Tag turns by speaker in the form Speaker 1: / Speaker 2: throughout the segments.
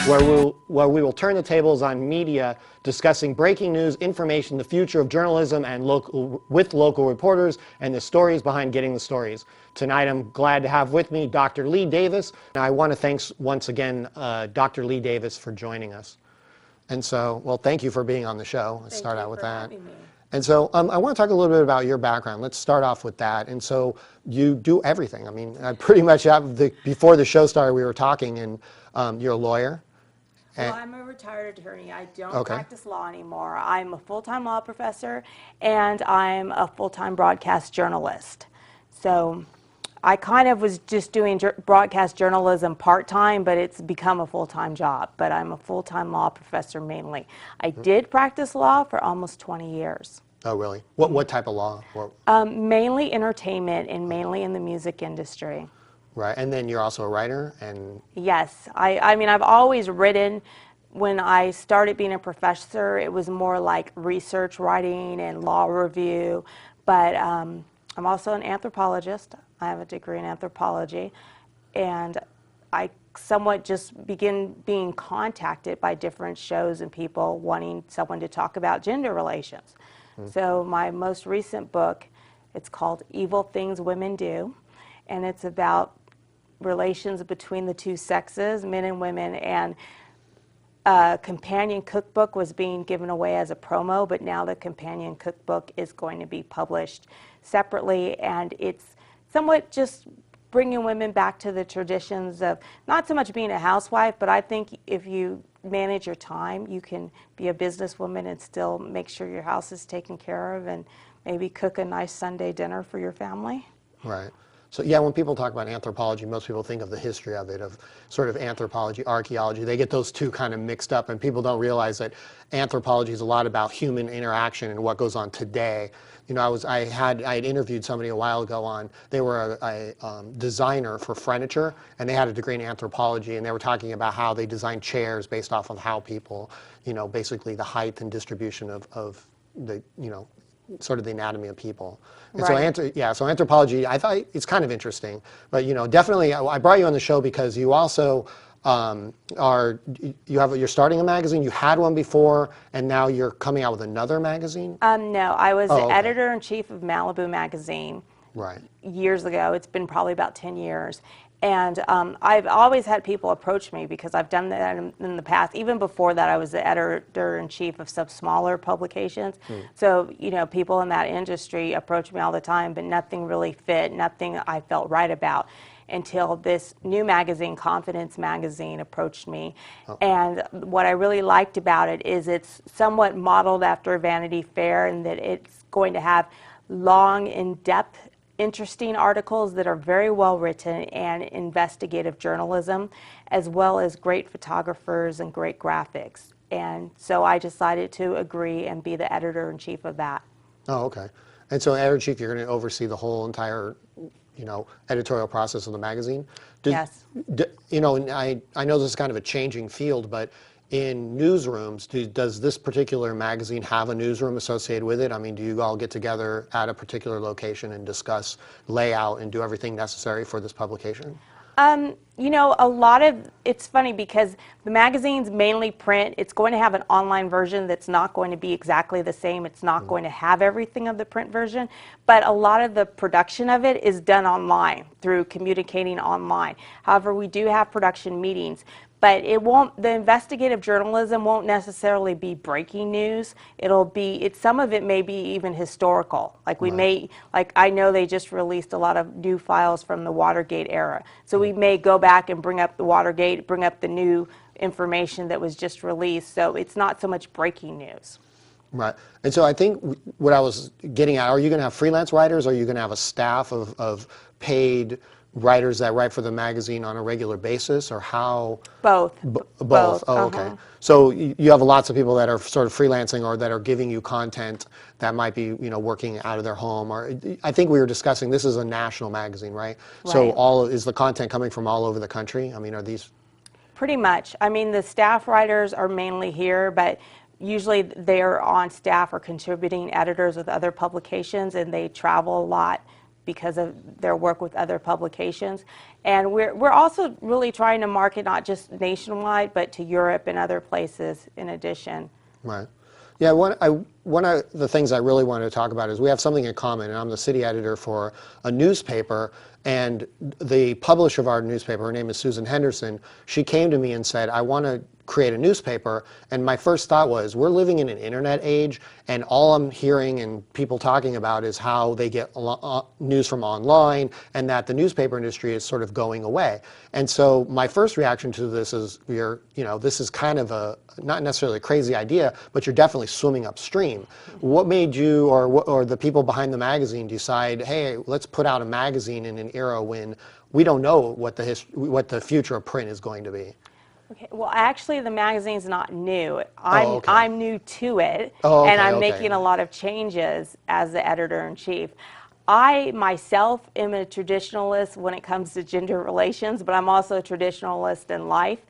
Speaker 1: where we will turn the tables on media, discussing breaking news, information, the future of journalism, and with local reporters, and the stories behind getting the stories. Tonight I'm glad to have with me Dr. Leigh-Davis. I want to thank once again Dr. Leigh-Davis for joining us. And so, well, thank you for being on the show. Let's start out with that. And so I want to talk a little bit about your background. Let's start off with that. And so you do everything. I mean, I pretty much have before the show started, we were talking, and you're a lawyer.
Speaker 2: Well, I'm a retired attorney. I don't practice law anymore. I'm a full-time law professor, and I'm a full-time broadcast journalist. So I kind of was just doing broadcast journalism part-time, but it's become a full-time job. But I'm a full-time law professor mainly. I did practice law for almost 20 years.
Speaker 1: Oh, really? What type of law?
Speaker 2: Mainly entertainment and mainly in the music industry.
Speaker 1: Right, and then you're also a writer? And
Speaker 2: yes, I mean, I've always written. When I started being a professor, it was more like research writing and law review, but I'm also an anthropologist. I have a degree in anthropology, and I somewhat just begin being contacted by different shows and people wanting someone to talk about gender relations. So my most recent book, it's called Evil Things Women Do, and it's about relations between the two sexes, men and women, and a companion cookbook was being given away as a promo, but now the companion cookbook is going to be published separately, and it's somewhat just bringing women back to the traditions of not so much being a housewife, but I think if you manage your time, you can be a businesswoman and still make sure your house is taken care of and maybe cook a nice Sunday dinner for your family.
Speaker 1: Right. So yeah, when people talk about anthropology, most people think of the history of it, of sort of anthropology, archaeology. They get those two kind of mixed up, and people don't realize that anthropology is a lot about human interaction and what goes on today. You know, I had interviewed somebody a while ago on, they were a designer for furniture, and they had a degree in anthropology, and they were talking about how they designed chairs based off of how people, you know, basically the height and distribution of the, you know, sort of the anatomy of people. And so anthropology, I thought it's kind of interesting, but you know, definitely I brought you on the show because you also you're starting a magazine. You had one before, and now you're coming out with another magazine.
Speaker 2: No, I was the editor-in-chief of Malibu magazine years ago. It's been probably about 10 years. And I've always had people approach me because I've done that in the past. Even before that, I was the editor-in-chief of some smaller publications. So, you know, people in that industry approach me all the time, but nothing really fit, nothing I felt right about until this new magazine, Confidence Magazine, approached me. And what I really liked about it is it's somewhat modeled after Vanity Fair in that it's going to have long, in-depth, interesting articles that are very well written and investigative journalism, as well as great photographers and great graphics. And so I decided to agree and be the editor-in-chief of that.
Speaker 1: Oh, okay. And so editor-in-chief, you're going to oversee the whole entire, you know, editorial process of the magazine?
Speaker 2: Yes.
Speaker 1: You know, and I know this is kind of a changing field, but in newsrooms, does this particular magazine have a newsroom associated with it? I mean, do you all get together at a particular location and discuss layout and do everything necessary for this publication?
Speaker 2: You know, it's funny because the magazine's mainly print. It's going to have an online version that's not going to be exactly the same. It's not going to have everything of the print version, but a lot of the production of it is done online through communicating online. However, we do have production meetings. But the investigative journalism won't necessarily be breaking news. Some of it may be even historical. Like I know they just released a lot of new files from the Watergate era. So we may go back and bring up the Watergate, bring up the new information that was just released. So it's not so much breaking news.
Speaker 1: Right. And so I think what I was getting at, are you going to have freelance writers, or are you going to have a staff of paid writers that write for the magazine on a regular basis, or how?
Speaker 2: Both.
Speaker 1: Both. Oh, okay. So you have lots of people that are sort of freelancing or that are giving you content that might be, you know, working out of their home. Or I think we were discussing this is a national magazine, right? So is the content coming from all over the country? I mean, are these?
Speaker 2: Pretty much. I mean, the staff writers are mainly here, but usually they're on staff or contributing editors with other publications, and they travel a lot because of their work with other publications. And we're also really trying to market not just nationwide, but to Europe and other places in addition.
Speaker 1: Right. Yeah, one of the things I really wanted to talk about is we have something in common, and I'm the city editor for a newspaper, and the publisher of our newspaper, her name is Susan Henderson, she came to me and said, I want to create a newspaper, and my first thought was, we're living in an internet age, and all I'm hearing and people talking about is how they get news from online, and that the newspaper industry is sort of going away. And so my first reaction to this is, this is kind of a, not necessarily a crazy idea, but you're definitely swimming upstream. What made you or the people behind the magazine decide, hey, let's put out a magazine in an era when we don't know what the future of print is going to be?
Speaker 2: Okay, well, actually, the magazine's not new. I'm
Speaker 1: okay.
Speaker 2: I'm new to it,
Speaker 1: Oh, okay,
Speaker 2: and I'm
Speaker 1: okay.
Speaker 2: making a lot of changes as the editor-in-chief. I myself am a traditionalist when it comes to gender relations, but I'm also a traditionalist in life.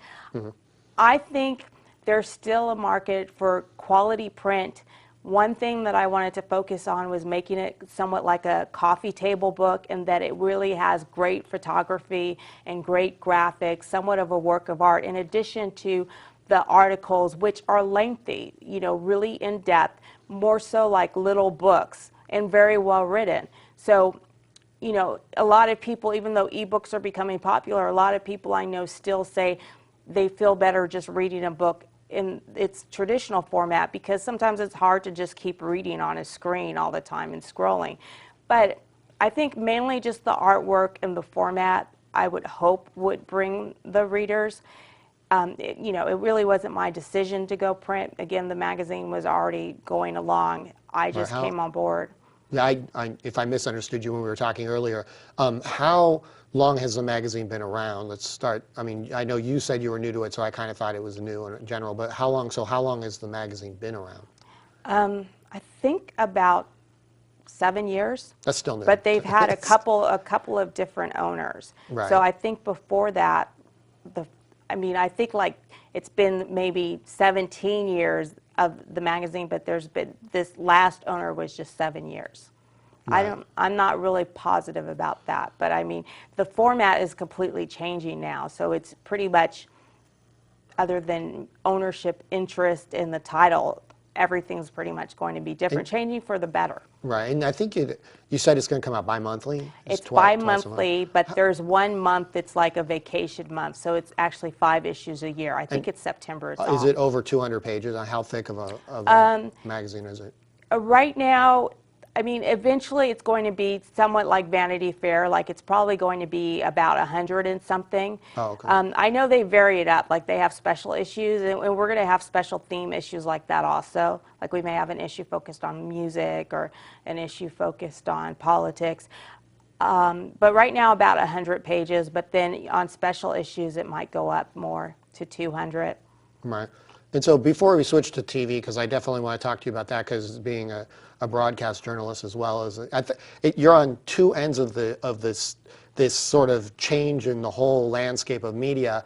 Speaker 2: I think there's still a market for quality print. One thing that I wanted to focus on was making it somewhat like a coffee table book, and that it really has great photography and great graphics, somewhat of a work of art, in addition to the articles, which are lengthy, really in depth, more so like little books and very well written. So, a lot of people, even though ebooks are becoming popular, a lot of people I know still say they feel better just reading a book in its traditional format, because sometimes it's hard to just keep reading on a screen all the time and scrolling. But I think mainly just the artwork and the format, I would hope, would bring the readers. It really wasn't my decision to go print. Again, the magazine was already going along. I just came on board.
Speaker 1: Yeah, if I misunderstood you when we were talking earlier, how long has the magazine been around? Let's start. I mean, I know you said you were new to it, so I kind of thought it was new in general. But how long? So how long has the magazine been around?
Speaker 2: I think about 7 years.
Speaker 1: That's still new.
Speaker 2: But they've had a couple of different owners.
Speaker 1: Right.
Speaker 2: So I think before that, I think like it's been maybe 17 years of the magazine, but there's been, this last owner was just 7 years.
Speaker 1: Right.
Speaker 2: I'm not really positive about that, but I mean, the format is completely changing now, so it's pretty much, other than ownership interest in the title, everything's pretty much going to be different, changing for the better.
Speaker 1: Right, and I think you said it's going to come out bi-monthly?
Speaker 2: It's bi-monthly, but there's 1 month that's like a vacation month, so it's actually 5 issues a year. I think it's September.
Speaker 1: Is it over 200 pages? How thick of a magazine is it?
Speaker 2: Right now, I mean, eventually it's going to be somewhat like Vanity Fair. Like, it's probably going to be about 100 and something.
Speaker 1: Oh, okay.
Speaker 2: I know they vary it up. Like, they have special issues, and we're going to have special theme issues like that also. Like, we may have an issue focused on music or an issue focused on politics. But right now, about 100 pages. But then on special issues, it might go up more to 200.
Speaker 1: Right. And so before we switch to TV, because I definitely want to talk to you about that, because being a broadcast journalist as well as you're on two ends of this sort of change in the whole landscape of media,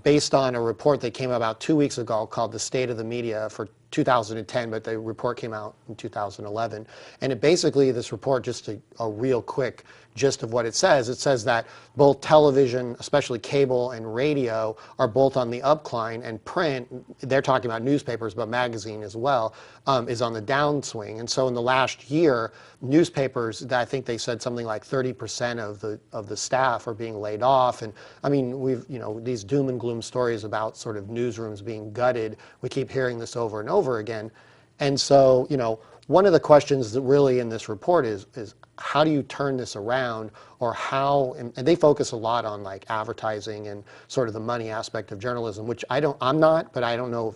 Speaker 1: based on a report that came about 2 weeks ago called The State of the Media for 2010, but the report came out in 2011. And it basically, this report, just a real quick gist of what it says that both television, especially cable and radio, are both on the upcline, and print, they're talking about newspapers, but magazine as well, is on the downswing. And so in the last year, newspapers, I think they said something like 30% of the staff are being laid off. And I mean, these doom and gloom stories about sort of newsrooms being gutted, we keep hearing this over and over again. And so, one of the questions that really in this report is how do you turn this around, or how, and they focus a lot on like advertising and sort of the money aspect of journalism, which I'm not, but I don't know,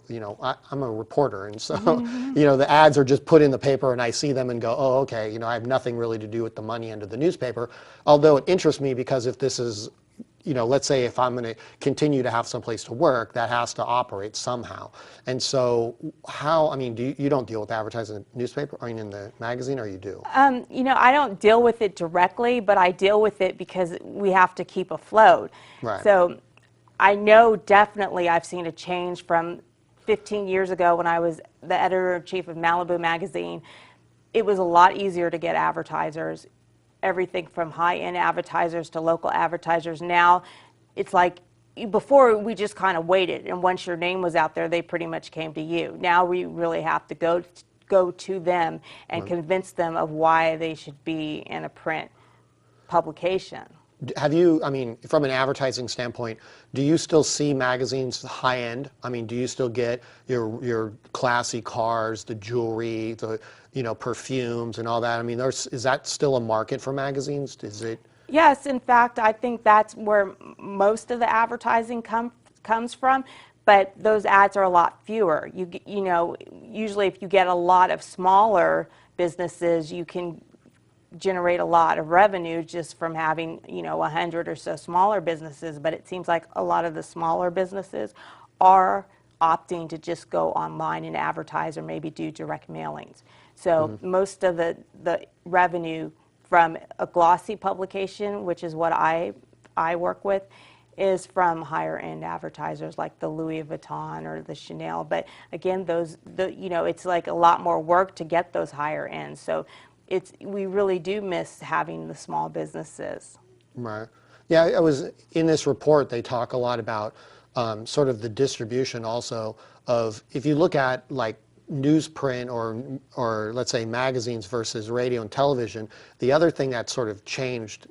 Speaker 1: I'm a reporter, and so, the ads are just put in the paper and I see them and go, oh, okay, I have nothing really to do with the money end of the newspaper, although it interests me because if this is, let's say if I'm going to continue to have someplace to work, that has to operate somehow. And so you don't deal with advertising in the newspaper, in the magazine, or you do?
Speaker 2: I don't deal with it directly, but I deal with it because we have to keep afloat.
Speaker 1: Right.
Speaker 2: So I know definitely I've seen a change from 15 years ago when I was the editor-in-chief of Malibu magazine. It was a lot easier to get advertisers. everything from high-end advertisers to local advertisers. Now it's like, before we just kind of waited, and once your name was out there, they pretty much came to you. Now we really have to go to them and convince them of why they should be in a print publication.
Speaker 1: Have you, I mean, from an advertising standpoint, do you still see magazines high end? I mean, do you still get your classy cars, the jewelry, the, you know, perfumes and all that? I mean, is that still a market for magazines? Is it?
Speaker 2: Yes, in fact, I think that's where most of the advertising comes from, but those ads are a lot fewer. You know, usually if you get a lot of smaller businesses, you can generate a lot of revenue just from having, you know, 100 or so smaller businesses, but it seems like a lot of the smaller businesses are opting to just go online and advertise or maybe do direct mailings. So most of the revenue from a glossy publication, which is what I work with, is from higher end advertisers like the Louis Vuitton or the Chanel. But again, you know, it's like a lot more work to get those higher ends. So we really do miss having the small businesses.
Speaker 1: Right. Yeah, I was in this report. They talk a lot about sort of the distribution also of, if you look at like newsprint or let's say magazines versus radio and television, the other thing that sort of changed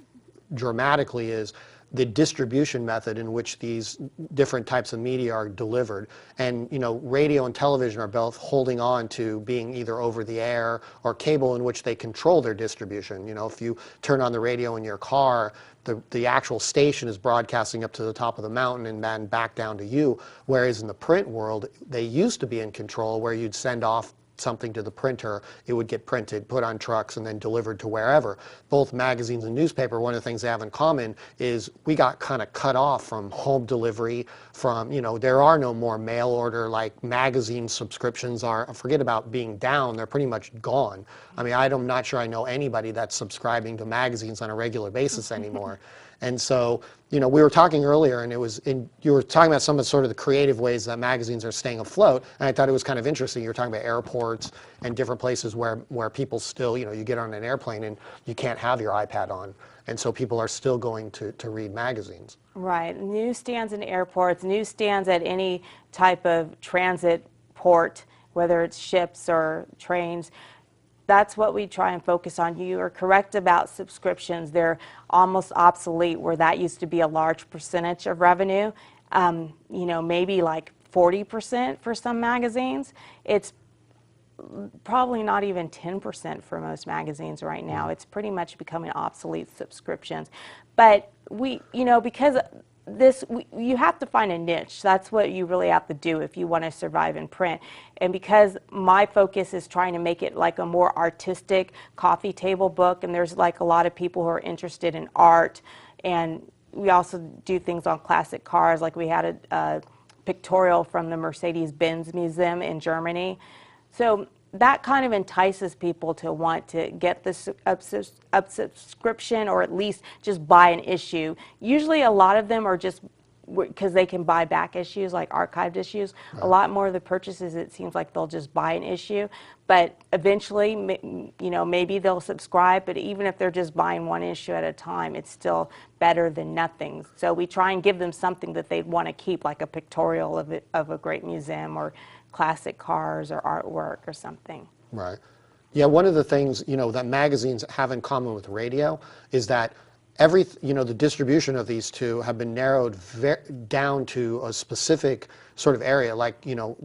Speaker 1: dramatically is the distribution method in which these different types of media are delivered. And you know, radio and television are both holding on to being either over the air or cable, in which they control their distribution. You know, if you turn on the radio in your car, the actual station is broadcasting up to the top of the mountain and then back down to you. Whereas in the print world, they used to be in control, where you'd send off something to the printer, it would get printed, put on trucks, and then delivered to wherever. Both magazines and newspaper, one of the things they have in common is we got kind of cut off from home delivery, from, you know, there are no more mail order, like magazine subscriptions are, forget about being down, they're pretty much gone. I mean, I'm not sure I know anybody that's subscribing to magazines on a regular basis anymore. And so, you know, we were talking earlier, and you were talking about some of sort of the creative ways that magazines are staying afloat, and I thought it was kind of interesting. You were talking about airports and different places where people still, you know, you get on an airplane and you can't have your iPad on, and so people are still going to read magazines.
Speaker 2: Right. Newsstands in airports, newsstands at any type of transit port, whether it's ships or trains. That's what we try and focus on. You are correct about subscriptions. They're almost obsolete, where that used to be a large percentage of revenue. You know, maybe like 40% for some magazines. It's probably not even 10% for most magazines right now. It's pretty much becoming obsolete subscriptions. But you know, because you have to find a niche. That's what you really have to do if you want to survive in print. And because my focus is trying to make it like a more artistic coffee table book, and there's like a lot of people who are interested in art, and we also do things on classic cars, like we had a pictorial from the Mercedes-Benz Museum in Germany. So that kind of entices people to want to get this subscription, or at least just buy an issue. Usually a lot of them are just because they can buy back issues, like archived issues. Right. A lot more of the purchases, it seems like they'll just buy an issue. But eventually, you know, maybe they'll subscribe, but even if they're just buying one issue at a time, it's still better than nothing. So we try and give them something that they'd want to keep, like a pictorial of a great museum, or classic cars or artwork or something.
Speaker 1: Right. Yeah, one of the things, you know, that magazines have in common with radio is that you know, the distribution of these two have been narrowed down to a specific sort of area. Like, you know,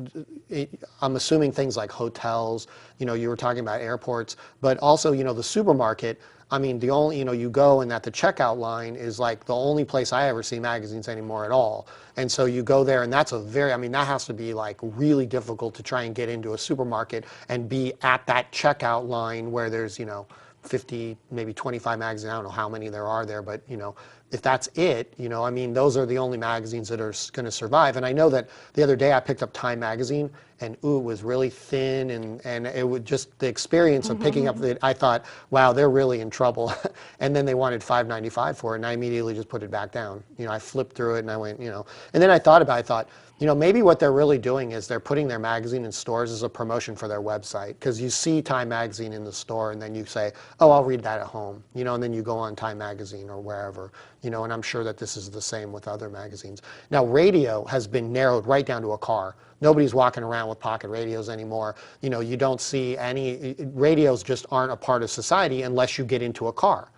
Speaker 1: I'm assuming things like hotels, you know, you were talking about airports, but also, you know, the supermarket. I mean, the only, you know, you go and at the checkout line is like the only place I ever see magazines anymore at all. And so you go there, and that's I mean, that has to be like really difficult to try and get into a supermarket and be at that checkout line where there's, you know, 50, maybe 25 magazines. I don't know how many there are there, but, you know, if that's it, you know, I mean, those are the only magazines that are going to survive. And I know that the other day I picked up Time magazine, and ooh, it was really thin, and it would just, the experience of picking up I thought, wow, they're really in trouble. And then they wanted $5.95 for it, and I immediately just put it back down. I flipped through it and I went, and then I thought about it, I thought, maybe what they're really doing is they're putting their magazine in stores as a promotion for their website. Because you see Time Magazine in the store and then you say, oh, I'll read that at home. And then you go on Time Magazine or wherever. And I'm sure that this is the same with other magazines. Now, radio has been narrowed right down to a car. Nobody's walking around with pocket radios anymore. You don't see any, radios just aren't a part of society unless you get into a car.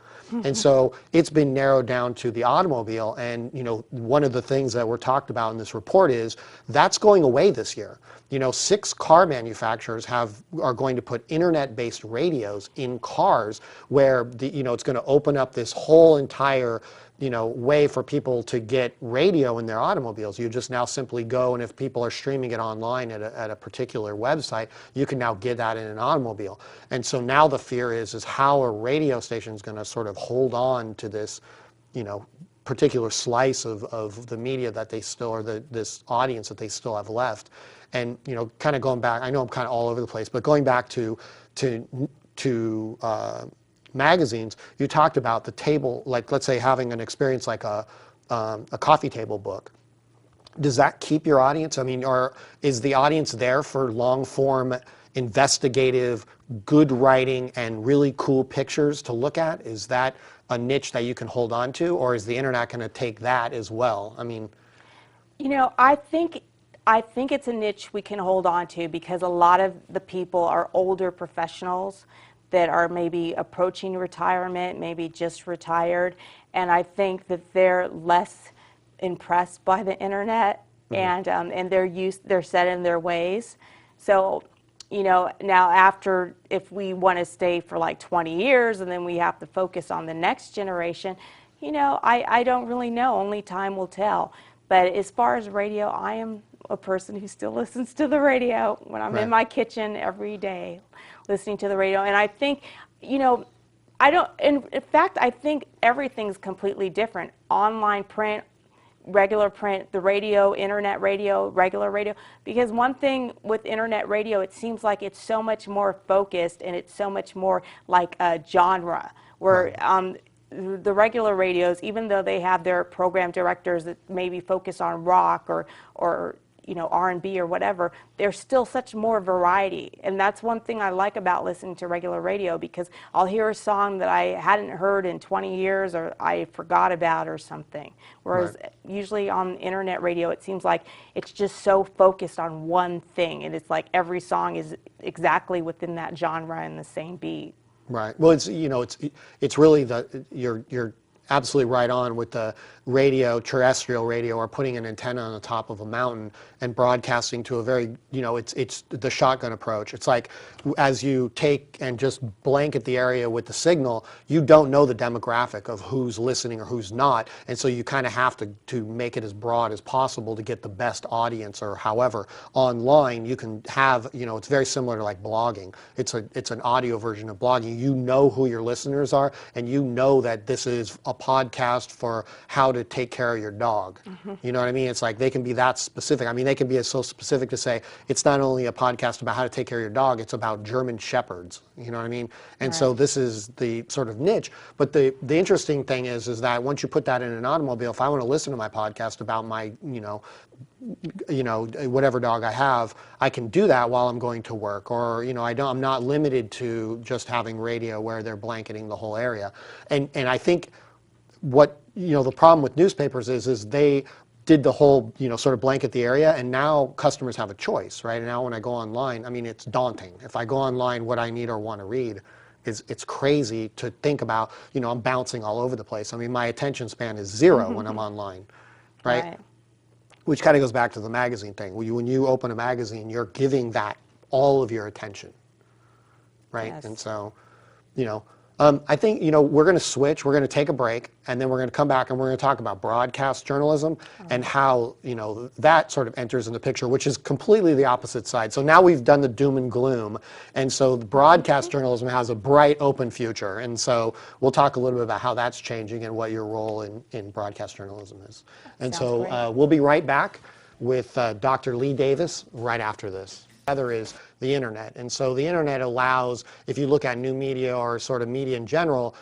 Speaker 1: And so it's been narrowed down to the automobile. And, one of the things that were talked about in this report is that's going away this year. 6 car manufacturers are going to put internet-based radios in cars where it's going to open up this whole entire way for people to get radio in their automobiles. You just now simply go, and if people are streaming it online at a particular website, you can now get that in an automobile. And so now the fear is how a radio station is going to sort of hold on to this, particular slice of the media that they still, or this audience that they still have left. And, kind of going back, I know I'm kind of all over the place, but going back to magazines, you talked about the table, like let's say having an experience like a coffee table book. Does that keep your audience? I mean, or is the audience there for long form, investigative, good writing, and really cool pictures to look at? Is that a niche that you can hold on to, or is the internet going to take that as well? I mean,
Speaker 2: I think it's a niche we can hold on to because a lot of the people are older professionals that are maybe approaching retirement, maybe just retired, and I think that they're less impressed by the internet, and they're set in their ways. So, now after, if we want to stay for like 20 years and then we have to focus on the next generation, I don't really know. Only time will tell. But as far as radio, I am a person who still listens to the radio when I'm in my kitchen every day, listening to the radio. And I think, in fact, I think everything's completely different. Online print, regular print, the radio, internet radio, regular radio. Because one thing with internet radio, it seems like it's so much more focused and it's so much more like a genre, where the regular radios, even though they have their program directors that maybe focus on rock or R&B or whatever, there's still such more variety. And that's one thing I like about listening to regular radio, because I'll hear a song that I hadn't heard in 20 years or I forgot about or something. Whereas usually on internet radio, it seems like it's just so focused on one thing, and it's like every song is exactly within that genre and the same beat.
Speaker 1: Right. Well, it's it's really you're absolutely right on with the radio, terrestrial radio, or putting an antenna on the top of a mountain and broadcasting to a very, it's the shotgun approach. It's like as you take and just blanket the area with the signal, you don't know the demographic of who's listening or who's not, and so you kind of have to make it as broad as possible to get the best audience. Or however, online you can have, it's very similar to like blogging. It's an audio version of blogging. You know who your listeners are, and you know that this is a podcast for how to take care of your dog. You know what I mean? It's like they can be that specific. I mean, they can be so specific to say it's not only a podcast about how to take care of your dog, it's about German shepherds. You know what I mean? And so this is the sort of niche. But the interesting thing is that once you put that in an automobile, if I want to listen to my podcast about my, whatever dog I have, I can do that while I'm going to work. Or, I'm not limited to just having radio where they're blanketing the whole area. And I think what the problem with newspapers is they did the whole sort of blanket the area, and now customers have a choice, right? And now when I go online, I mean, it's daunting. If I go online, what I need or want to read it's crazy to think about. I'm bouncing all over the place. I mean, my attention span is zero when I'm online, right? Which kind of goes back to the magazine thing. When you open a magazine, you're giving that all of your attention, right? And so, I think, we're going to switch, we're going to take a break, and then we're going to come back and we're going to talk about broadcast journalism and how, that sort of enters in the picture, which is completely the opposite side. So now we've done the doom and gloom, and so the broadcast journalism has a bright, open future. And so we'll talk a little bit about how that's changing and what your role in broadcast journalism is. And so we'll be right back with Dr. Leigh-Davis right after this. other is the internet. And so the internet allows, if you look at new media or sort of media in general,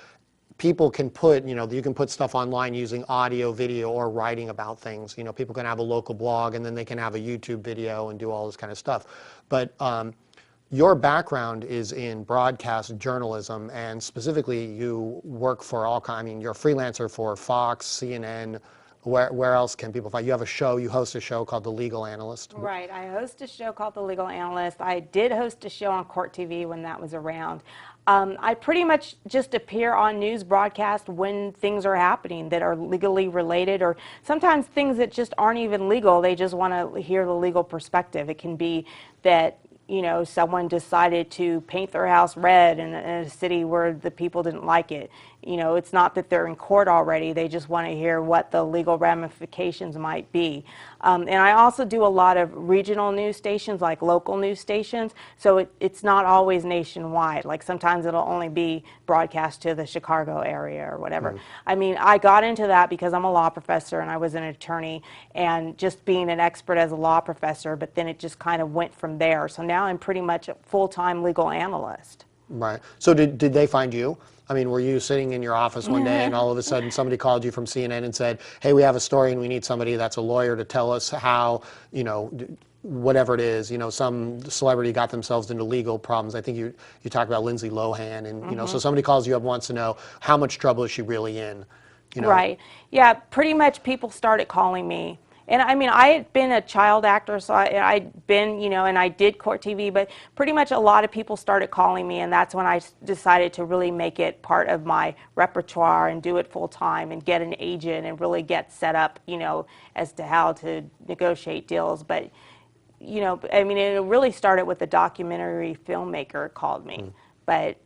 Speaker 1: people can put, you can put stuff online using audio, video, or writing about things. People can have a local blog, and then they can have a YouTube video and do all this kind of stuff. But your background is in broadcast journalism, and specifically you work for all kinds, you're a freelancer for Fox, CNN. Where else can people find you? Have a show, you host a show called The Legal Analyst.
Speaker 2: Right, I host a show called The Legal Analyst. I did host a show on Court TV when that was around. I pretty much just appear on news broadcast when things are happening that are legally related, or sometimes things that just aren't even legal. They just want to hear the legal perspective. It can be that someone decided to paint their house red in a city where the people didn't like it. It's not that they're in court already. They just want to hear what the legal ramifications might be. And I also do a lot of regional news stations, like local news stations. So it's not always nationwide. Like sometimes it'll only be broadcast to the Chicago area or whatever.
Speaker 1: Mm.
Speaker 2: I got into that because I'm a law professor and I was an attorney, and just being an expert as a law professor, but then it just kind of went from there. So now I'm pretty much a full-time legal analyst.
Speaker 1: Right. So did they find you? Were you sitting in your office one day and all of a sudden somebody called you from CNN and said, hey, we have a story and we need somebody that's a lawyer to tell us how, whatever it is, some celebrity got themselves into legal problems. I think you talked about Lindsay Lohan, and, so somebody calls you up, wants to know how much trouble is she really in?
Speaker 2: Right. Yeah, pretty much people started calling me. And I had been a child actor, so I'd been, and I did court TV, but pretty much a lot of people started calling me, and that's when I decided to really make it part of my repertoire and do it full time and get an agent and really get set up, as to how to negotiate deals. But, it really started with a documentary filmmaker called me, but,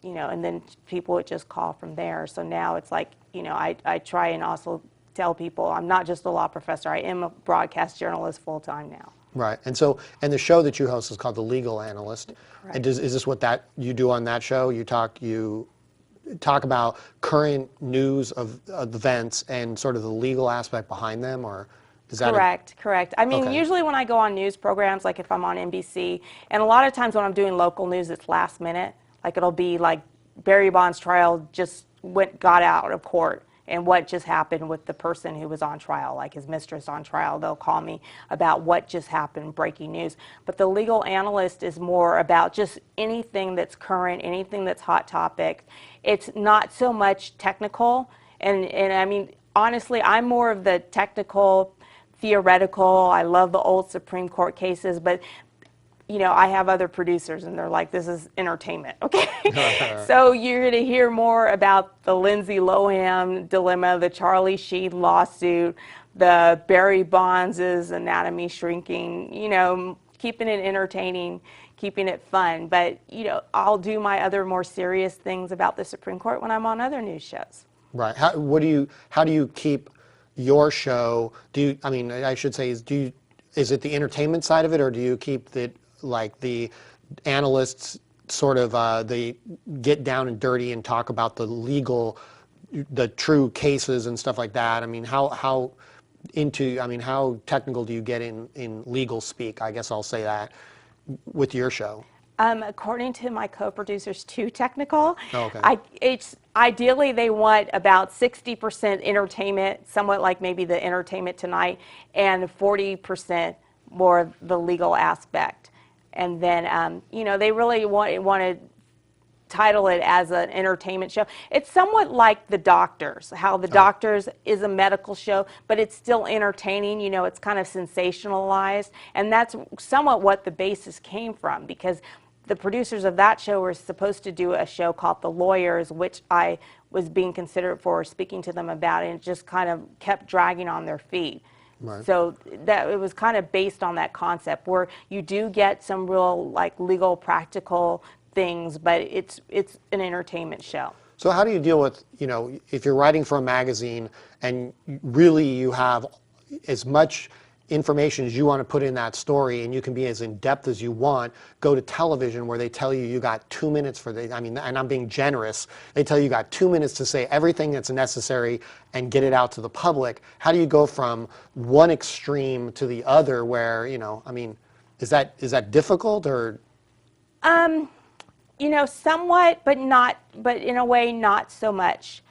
Speaker 2: and then people would just call from there. So now it's like, I try and also tell people I'm not just a law professor. I am a broadcast journalist full time now.
Speaker 1: Right. And the show that you host is called The Legal Analyst.
Speaker 2: Correct.
Speaker 1: And is this what you do on that show? You talk about current news of events and sort of the legal aspect behind them, or is that
Speaker 2: correct? Correct.
Speaker 1: Okay.
Speaker 2: Usually when I go on news programs, like if I'm on NBC, and a lot of times when I'm doing local news, it's last minute. Like it'll be like Barry Bonds' trial just got out of court, and what just happened with the person who was on trial, like his mistress on trial. They'll call me about what just happened, breaking news. But the legal analyst is more about just anything that's current, anything that's hot topic. It's not so much technical. And honestly, I'm more of the technical, theoretical. I love the old Supreme Court cases, but I have other producers and they're like, this is entertainment, okay? So you're going to hear more about the Lindsay Lohan dilemma, the Charlie Sheen lawsuit, the Barry Bonds' anatomy shrinking, keeping it entertaining, keeping it fun. But, I'll do my other more serious things about the Supreme Court when I'm on other news shows.
Speaker 1: Right. How do you keep your show? I should say, is it the entertainment side of it, or do you keep the analysts sort of they get down and dirty and talk about the true cases and stuff like that? How technical do you get in legal speak? I guess I'll say that with your show.
Speaker 2: According to my co-producers, too technical.
Speaker 1: Oh, okay.
Speaker 2: Ideally, they want about 60% entertainment, somewhat like maybe the Entertainment Tonight, and 40% more of the legal aspect. And then, they really want to title it as an entertainment show. It's somewhat like The Doctors, how The Doctors is a medical show, but it's still entertaining. It's kind of sensationalized. And that's somewhat what the basis came from, because the producers of that show were supposed to do a show called The Lawyers, which I was being considered for, speaking to them about, and it just kind of kept dragging on their feet.
Speaker 1: Right.
Speaker 2: So that it was kind of based on that concept, where you do get some real legal practical things, but it's an entertainment show.
Speaker 1: So how do you deal with, if you're writing for a magazine and really you have as much information as you want to put in that story, and you can be as in depth as you want, go to television where they tell you got 2 minutes and I'm being generous, they tell you got 2 minutes to say everything that's necessary and get it out to the public. How do you go from one extreme to the other where, Is that difficult or?
Speaker 2: You know, somewhat, but not, but in a way, not so much.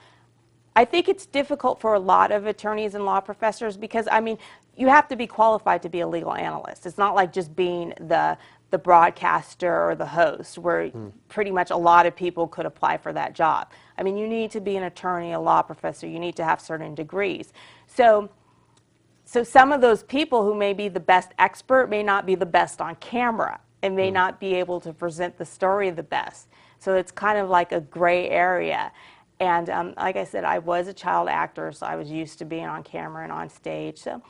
Speaker 2: I think it's difficult for a lot of attorneys and law professors because, I mean, you have to be qualified to be a legal analyst. It's not like just being the broadcaster or the host, where pretty much a lot of people could apply for that job. I mean, you need to be an attorney, a law professor. You need to have certain degrees. So some of those people who may be the best expert may not be the best on camera and may not be able to present the story the best. So it's kind of like a gray area. And like I said, I was a child actor, so I was used to being on camera and on stage. So,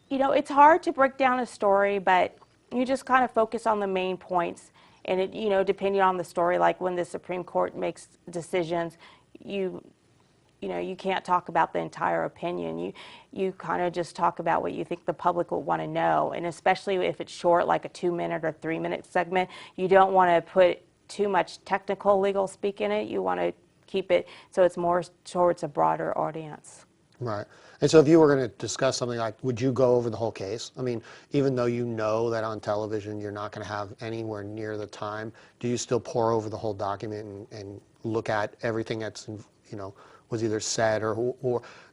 Speaker 2: you know, it's hard to break down a story, but you just kind of focus on the main points. And it, you know, depending on the story, like when the Supreme Court makes decisions, you know, you can't talk about the entire opinion. You kind of just talk about what you think the public will want to know. And especially if it's short, like a 2-minute or 3-minute segment, you don't want to put too much technical legal speak in it. You want to keep it so it's more towards a broader audience.
Speaker 1: Right. And so if you were going to discuss something like, would you go over the whole case? I mean, even though you know that on television you're not going to have anywhere near the time, do you still pore over the whole document and look at everything that's, you know, was either said or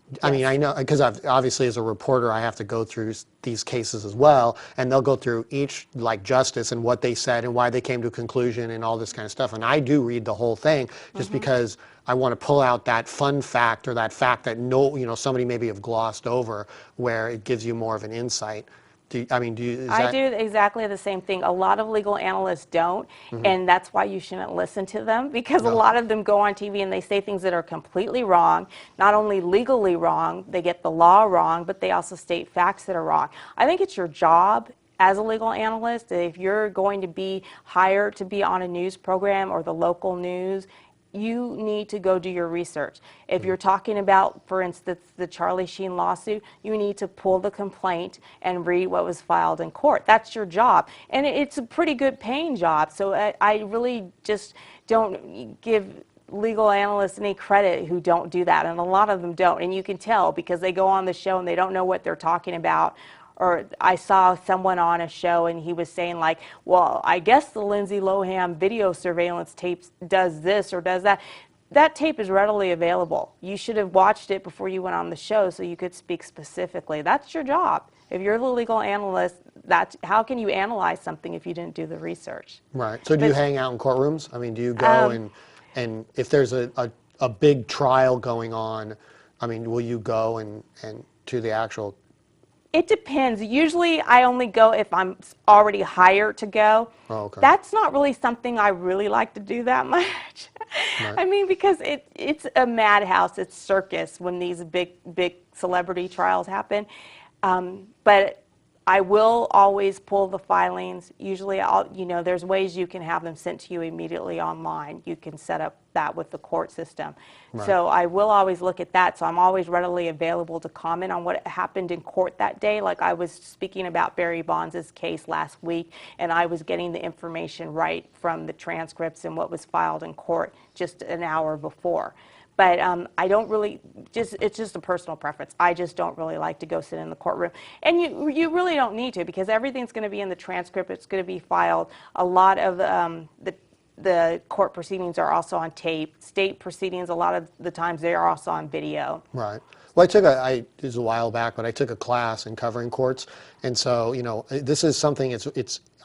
Speaker 2: Yes.
Speaker 1: I mean, I know, because obviously as a reporter I have to go through these cases as well, and they'll go through each, like, justice and what they said and why they came to a conclusion and all this kind of stuff. And I do read the whole thing just because I want to pull out that fun fact or that fact that somebody maybe have glossed over, where it gives you more of an insight. I do
Speaker 2: exactly the same thing. A lot of legal analysts don't, and that's why you shouldn't listen to them, because a lot of them go on TV and they say things that are completely wrong, not only legally wrong, they get the law wrong, but they also state facts that are wrong. I think it's your job as a legal analyst, if you're going to be hired to be on a news program or the local news, you need to go do your research. If you're talking about, for instance, the Charlie Sheen lawsuit, you need to pull the complaint and read what was filed in court. That's your job. And it's a pretty good paying job. So I really just don't give legal analysts any credit who don't do that. And a lot of them don't. And you can tell because they go on the show and they don't know what they're talking about. Or I saw someone on a show and he was saying, like, well, I guess the Lindsay Lohan video surveillance tape does this or does that. That tape is readily available. You should have watched it before you went on the show so you could speak specifically. That's your job. If you're the legal analyst, how can you analyze something if you didn't do the research?
Speaker 1: Right. So do you hang out in courtrooms? I mean, do you go and if there's a big trial going on, I mean, will you go and to the actual?
Speaker 2: It depends. Usually I only go if I'm already hired to go.
Speaker 1: Oh, okay.
Speaker 2: That's not really something I really like to do that much.
Speaker 1: Right.
Speaker 2: I mean, because it's a madhouse, it's circus when these big celebrity trials happen. But I will always pull the filings. Usually, there's ways you can have them sent to you immediately online. You can set up that with the court system.
Speaker 1: Right.
Speaker 2: So I will always look at that. So I'm always readily available to comment on what happened in court that day. Like I was speaking about Barry Bonds' case last week, and I was getting the information right from the transcripts and what was filed in court just an hour before. But I don't really, it's just a personal preference. I just don't really like to go sit in the courtroom. And you really don't need to, because everything's going to be in the transcript. It's going to be filed. A lot of the court proceedings are also on tape. State proceedings, a lot of the times, they are also on video.
Speaker 1: Right. Well, it was a while back, but I took a class in covering courts. And so, this is something,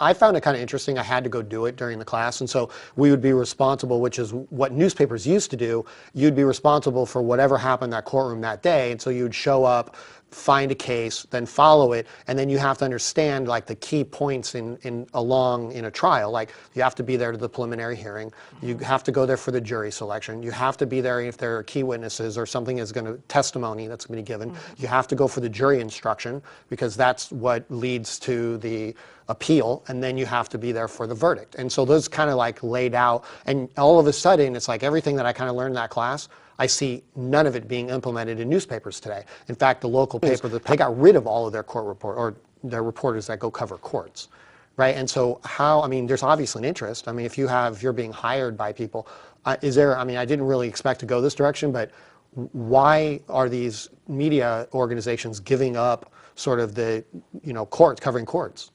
Speaker 1: I found it kind of interesting. I had to go do it during the class. And so we would be responsible, which is what newspapers used to do. You'd be responsible for whatever happened in that courtroom that day. And so you'd show up, find a case, then follow it, and then you have to understand, like, the key points in a trial. Like, you have to be there to the preliminary hearing, you have to go there for the jury selection, you have to be there if there are key witnesses or something is going to testimony that's going to be given, you have to go for the jury instruction because that's what leads to the appeal, and then you have to be there for the verdict. And so those kind of like laid out, and all of a sudden it's like everything that I kind of learned in that class, I see none of it being implemented in newspapers today. In fact, the local paper, they got rid of all of their court report, or their reporters that go cover courts, right? And so there's obviously an interest. I mean, if you're being hired by people, I didn't really expect to go this direction, but why are these media organizations giving up sort of the, courts, covering courts?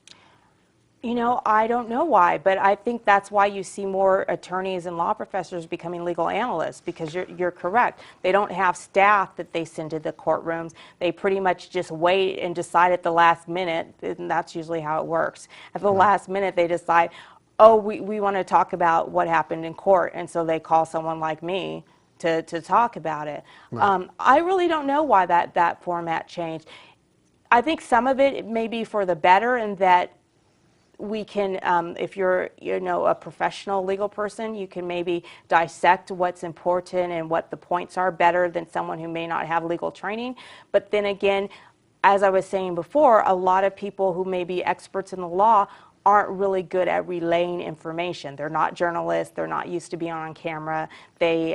Speaker 2: You know, I don't know why, but I think that's why you see more attorneys and law professors becoming legal analysts, because you're correct. They don't have staff that they send to the courtrooms. They pretty much just wait and decide at the last minute, and that's usually how it works. At the last minute, they decide, oh, we want to talk about what happened in court, and so they call someone like me to talk about it.
Speaker 1: Right.
Speaker 2: I really don't know why that format changed. I think some of it may be for the better, in that we can, if you're, you know, a professional legal person, you can maybe dissect what's important and what the points are better than someone who may not have legal training. But then again, as I was saying before, a lot of people who may be experts in the law aren't really good at relaying information. They're not journalists. They're not used to being on camera. They,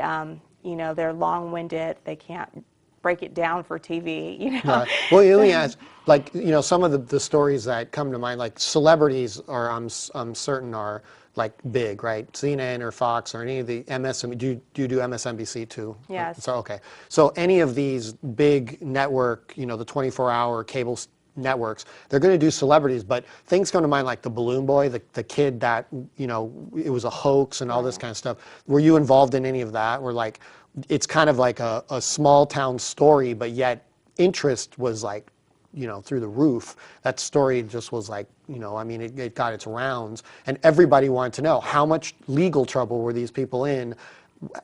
Speaker 2: you know, they're long-winded. They can't break it down for TV, you know.
Speaker 1: Right. Well, let me ask, like, you know, some of the stories that come to mind, like celebrities are, I'm certain are like big, right? CNN or Fox or any of the MSNBC, do you do MSNBC too?
Speaker 2: Yes.
Speaker 1: So, okay. So any of these big network, you know, the 24-hour cable networks, they're going to do celebrities, but things come to mind like the Balloon Boy, the kid that, you know, it was a hoax and all this kind of stuff. Were you involved in any of that? Where like, it's kind of like a small town story, but yet interest was like, you know, through the roof. That story just was like, you know, I mean, it got its rounds, and everybody wanted to know how much legal trouble were these people in,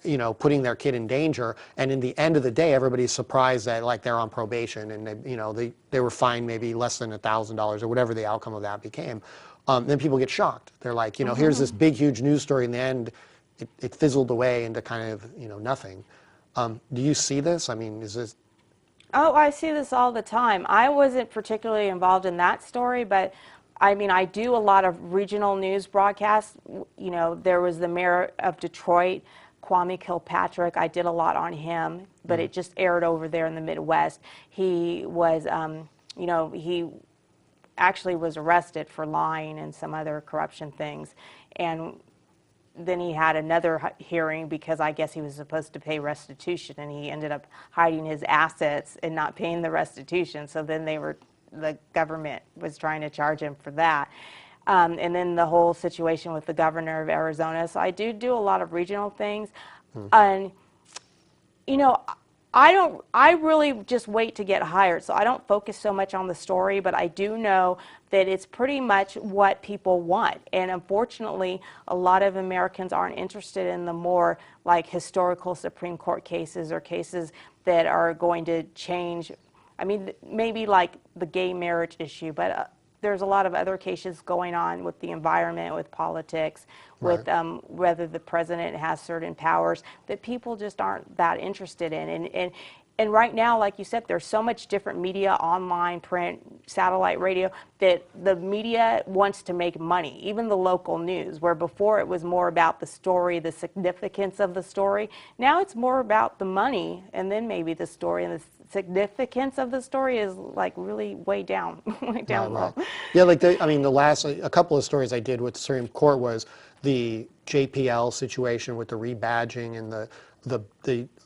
Speaker 1: you know, putting their kid in danger. And in the end of the day, everybody's surprised that like they're on probation and they, you know, they were fined maybe less than $1,000 or whatever the outcome of that became. Then people get shocked. They're like, you know, here's this big, huge news story. In the end, it fizzled away into kind of, you know, nothing. Do you see this? I mean, is this?
Speaker 2: Oh, I see this all the time. I wasn't particularly involved in that story, but I mean, I do a lot of regional news broadcasts. You know, there was the mayor of Detroit, Kwame Kilpatrick. I did a lot on him, but it just aired over there in the Midwest. He was, you know, he actually was arrested for lying and some other corruption things. And then he had another hearing because I guess he was supposed to pay restitution, and he ended up hiding his assets and not paying the restitution. So then the government was trying to charge him for that. And then the whole situation with the governor of Arizona. So I do a lot of regional things. And, you know, I really just wait to get hired, so I don't focus so much on the story, but I do know that it's pretty much what people want. And unfortunately, a lot of Americans aren't interested in the more like historical Supreme Court cases or cases that are going to change. I mean, maybe like the gay marriage issue, but there's a lot of other cases going on with the environment, with politics, with whether the president has certain powers that people just aren't that interested in. And right now, like you said, there's so much different media, online, print, satellite radio, that the media wants to make money, even the local news, where before it was more about the story, the significance of the story. Now it's more about the money and then maybe the story, and the significance of the story is like really way down, way down low.
Speaker 1: Yeah, like I mean, a couple of stories I did with the Supreme Court was the JPL situation with the rebadging and the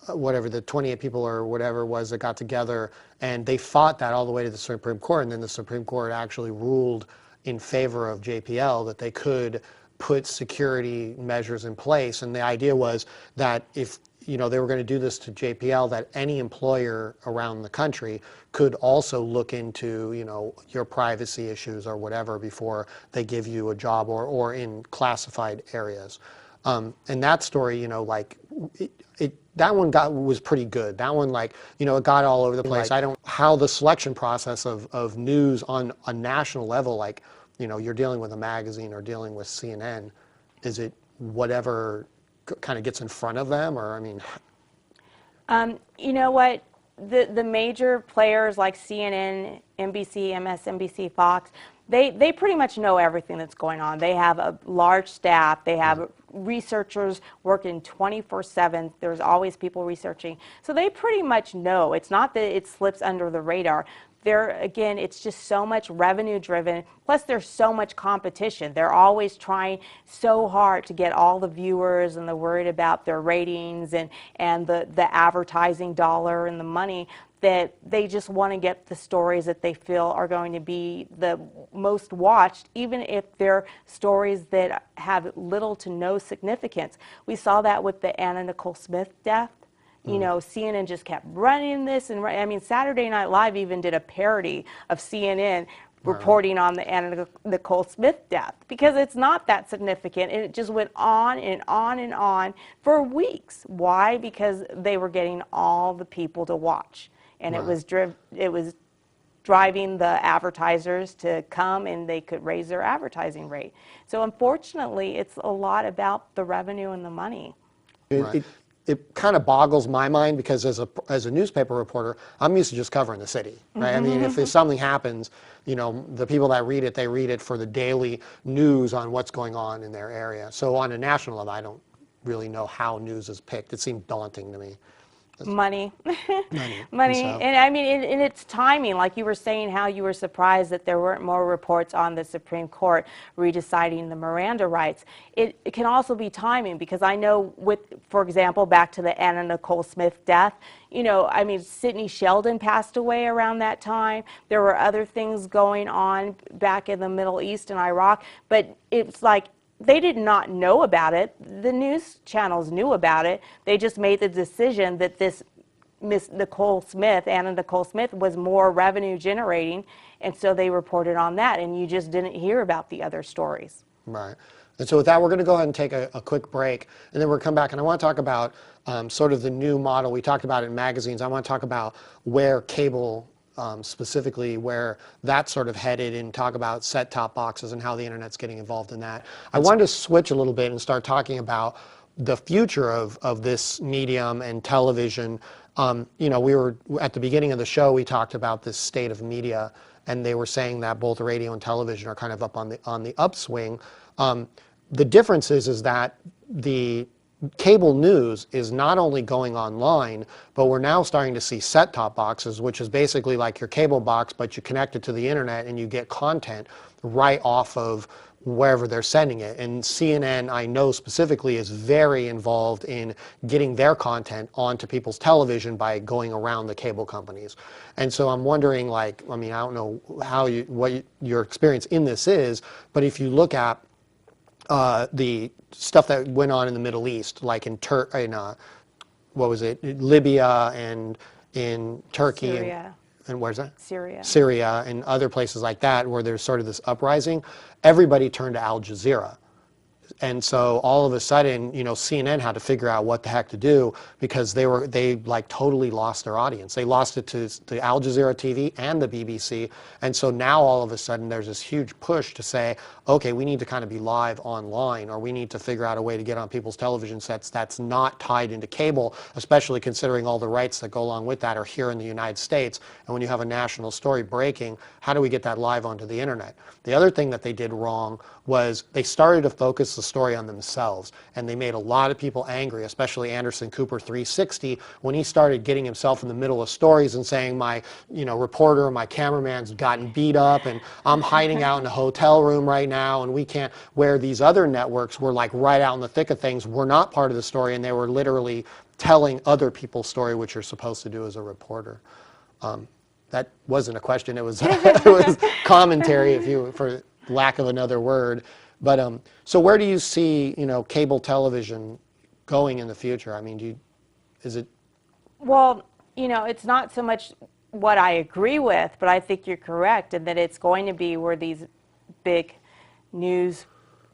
Speaker 1: whatever, the 28 people or whatever it was that got together, and they fought that all the way to the Supreme Court, and then the Supreme Court actually ruled in favor of JPL that they could put security measures in place. And the idea was that if, you know, they were going to do this to JPL, that any employer around the country could also look into, you know, your privacy issues or whatever before they give you a job, or in classified areas. And that story, you know, like that one was pretty good. That one, like, you know, it got all over the place. How the selection process of news on a national level, like, you know, you're dealing with a magazine or dealing with CNN, is it whatever kind of gets in front of them, or I mean?
Speaker 2: You know what? The major players like CNN, NBC, MSNBC, Fox, they pretty much know everything that's going on. They have a large staff. They have researchers working 24/7. There's always people researching. So they pretty much know. It's not that it slips under the radar. again, it's just so much revenue driven. Plus, there's so much competition. They're always trying so hard to get all the viewers, and they're worried about their ratings and the advertising dollar and the money, that they just want to get the stories that they feel are going to be the most watched, even if they're stories that have little to no significance. We saw that with the Anna Nicole Smith death. You know, CNN just kept running this, and I mean, Saturday Night Live even did a parody of CNN reporting on the Anna Nicole Smith death, because it's not that significant, and it just went on and on and on for weeks. Why? Because they were getting all the people to watch, and it was driving the advertisers to come, and they could raise their advertising rate. So unfortunately, it's a lot about the revenue and the money.
Speaker 1: It kind of boggles my mind, because as a newspaper reporter, I'm used to just covering the city, right? I mean, if something happens, you know, the people that read it, they read it for the daily news on what's going on in their area. So on a national level, I don't really know how news is picked. It seemed daunting to me.
Speaker 2: Money.
Speaker 1: Money. So.
Speaker 2: And I mean, and it's timing, like you were saying, how you were surprised that there weren't more reports on the Supreme Court redeciding the Miranda rights. It can also be timing, because I know with, for example, back to the Anna Nicole Smith death, you know, I mean, Sidney Sheldon passed away around that time. There were other things going on back in the Middle East and Iraq, but it's like, they did not know about it. The news channels knew about it. They just made the decision that this Miss Nicole Smith, Anna Nicole Smith, was more revenue generating, and so they reported on that, and you just didn't hear about the other stories.
Speaker 1: Right. And so with that, we're going to go ahead and take a quick break, and then we'll come back, and I want to talk about sort of the new model. We talked about it in magazines. I want to talk about where cable specifically, where that's sort of headed, and talk about set-top boxes and how the internet's getting involved in that. I wanted to switch a little bit and start talking about the future of this medium and television. You know, we were at the beginning of the show, we talked about this state of media, and they were saying that both radio and television are kind of up on the upswing. The difference is that the cable news is not only going online, but we're now starting to see set-top boxes, which is basically like your cable box, but you connect it to the internet and you get content right off of wherever they're sending it. And CNN, I know specifically, is very involved in getting their content onto people's television by going around the cable companies. And so I'm wondering, like, I mean, I don't know what your experience in this is, but if you look at the stuff that went on in the Middle East, like in what was it, Libya and in Turkey,
Speaker 2: Syria.
Speaker 1: and where's that?
Speaker 2: Syria.
Speaker 1: Syria and other places like that, where there's sort of this uprising, everybody turned to Al Jazeera. And so all of a sudden, you know, CNN had to figure out what the heck to do, because they like totally lost their audience. They lost it to Al Jazeera TV and the BBC. And so now all of a sudden there's this huge push to say, okay, we need to kind of be live online, or we need to figure out a way to get on people's television sets that's not tied into cable, especially considering all the rights that go along with that are here in the United States. And when you have a national story breaking, how do we get that live onto the internet? The other thing that they did wrong was they started to focus the story on themselves, and they made a lot of people angry, especially Anderson Cooper 360, when he started getting himself in the middle of stories and saying, my, you know, reporter, my cameraman's gotten beat up, and I'm hiding out in a hotel room right now, and we can't, where these other networks were like right out in the thick of things, were not part of the story, and they were literally telling other people's story, which you're supposed to do as a reporter. That wasn't a question, it was, it was commentary, for lack of another word. But so where do you see, you know, cable television going in the future? I mean, is it?
Speaker 2: Well, you know, it's not so much what I agree with, but I think you're correct in that it's going to be where these big news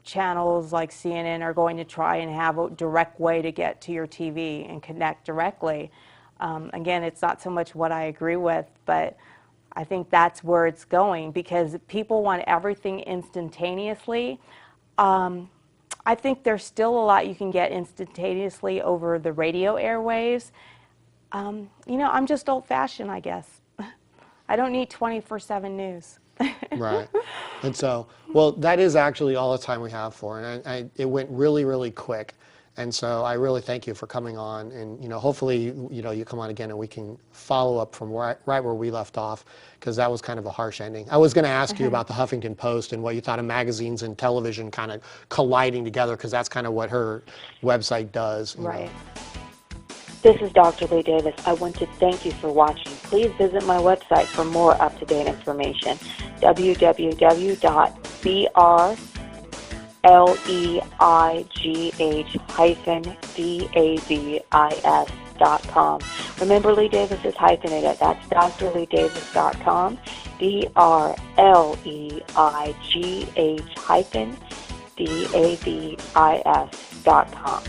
Speaker 2: channels like CNN are going to try and have a direct way to get to your TV and connect directly. Again, it's not so much what I agree with, but I think that's where it's going, because people want everything instantaneously. I think there's still a lot you can get instantaneously over the radio airwaves. You know, I'm just old-fashioned, I guess. I don't need 24/7 news.
Speaker 1: Right. And so, well, that is actually all the time we have for, and it went really, really quick. And so I really thank you for coming on, and hopefully you come on again and we can follow up from right where we left off, because that was kind of a harsh ending. I was going to ask you about the Huffington Post and what you thought of magazines and television kind of colliding together, because that's kind of what her website does.
Speaker 2: Right.
Speaker 3: This is Dr. Leigh-Davis. I want to thank you for watching. Please visit my website for more up-to-date information, www.Leigh-Davis.com. Remember, Leigh-Davis is hyphenated. That's drleigh-davis.com, DRLEIGH-DAVIS.com.